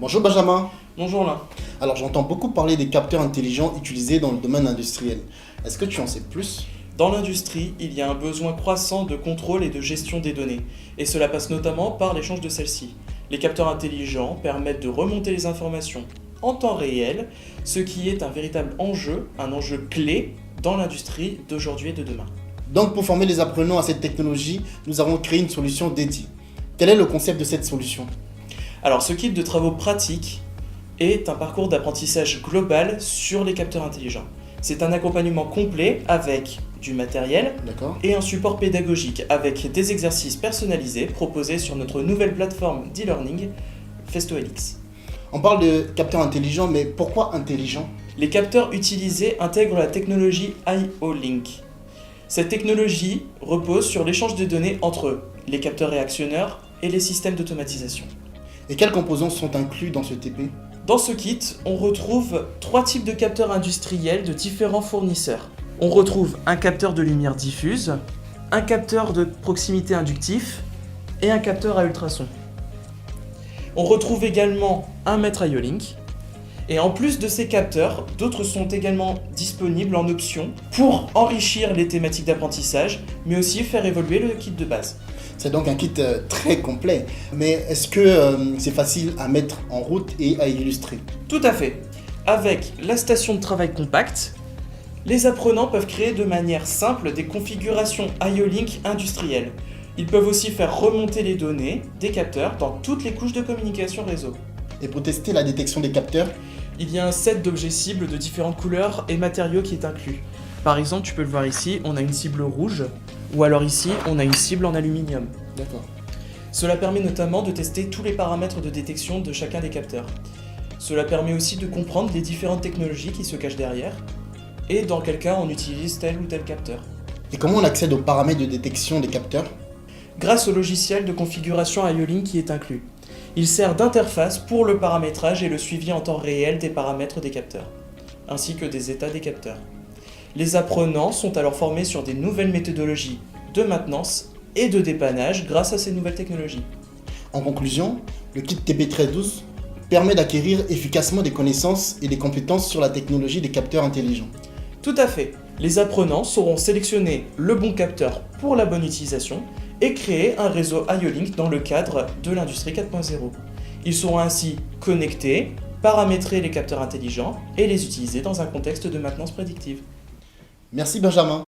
Bonjour Benjamin. Bonjour là. Alors j'entends beaucoup parler des capteurs intelligents utilisés dans le domaine industriel. Est-ce que tu en sais plus? Dans l'industrie, il y a un besoin croissant de contrôle et de gestion des données, et cela passe notamment par l'échange de celles-ci. Les capteurs intelligents permettent de remonter les informations en temps réel, ce qui est un véritable enjeu, un enjeu clé dans l'industrie d'aujourd'hui et de demain. Donc pour former les apprenants à cette technologie, nous avons créé une solution dédiée. Quel est le concept de cette solution? Alors ce kit de travaux pratiques est un parcours d'apprentissage global sur les capteurs intelligents. C'est un accompagnement complet avec du matériel D'accord. et un support pédagogique avec des exercices personnalisés proposés sur notre nouvelle plateforme d'e-learning FestoLX. On parle de capteurs intelligents, mais pourquoi intelligents? Les capteurs utilisés intègrent la technologie IO-Link. Cette technologie repose sur l'échange de données entre les capteurs réactionneurs et les systèmes d'automatisation. Et quels composants sont inclus dans ce TP? Dans ce kit, on retrouve 3 types de capteurs industriels de différents fournisseurs. On retrouve un capteur de lumière diffuse, un capteur de proximité inductif et un capteur à ultrasons. On retrouve également un mètre IO-Link. Et en plus de ces capteurs, d'autres sont également disponibles en option pour enrichir les thématiques d'apprentissage, mais aussi faire évoluer le kit de base. C'est donc un kit très complet. Mais est-ce que c'est facile à mettre en route et à illustrer? Tout à fait. Avec la station de travail compacte, les apprenants peuvent créer de manière simple des configurations IO-Link industrielles. Ils peuvent aussi faire remonter les données des capteurs dans toutes les couches de communication réseau. Et pour tester la détection des capteurs? Il y a un set d'objets cibles de différentes couleurs et matériaux qui est inclus. Par exemple, tu peux le voir ici, on a une cible rouge, ou alors ici, on a une cible en aluminium. D'accord. Cela permet notamment de tester tous les paramètres de détection de chacun des capteurs. Cela permet aussi de comprendre les différentes technologies qui se cachent derrière, et dans quel cas on utilise tel ou tel capteur. Et comment on accède aux paramètres de détection des capteurs? Grâce au logiciel de configuration IO-Link qui est inclus. Il sert d'interface pour le paramétrage et le suivi en temps réel des paramètres des capteurs, ainsi que des états des capteurs. Les apprenants sont alors formés sur des nouvelles méthodologies de maintenance et de dépannage grâce à ces nouvelles technologies. En conclusion, le kit TP1312 permet d'acquérir efficacement des connaissances et des compétences sur la technologie des capteurs intelligents. Tout à fait. Les apprenants sauront sélectionner le bon capteur pour la bonne utilisation et créer un réseau IO-Link dans le cadre de l'industrie 4.0. Ils seront ainsi connectés, paramétrer les capteurs intelligents et les utiliser dans un contexte de maintenance prédictive. Merci Benjamin.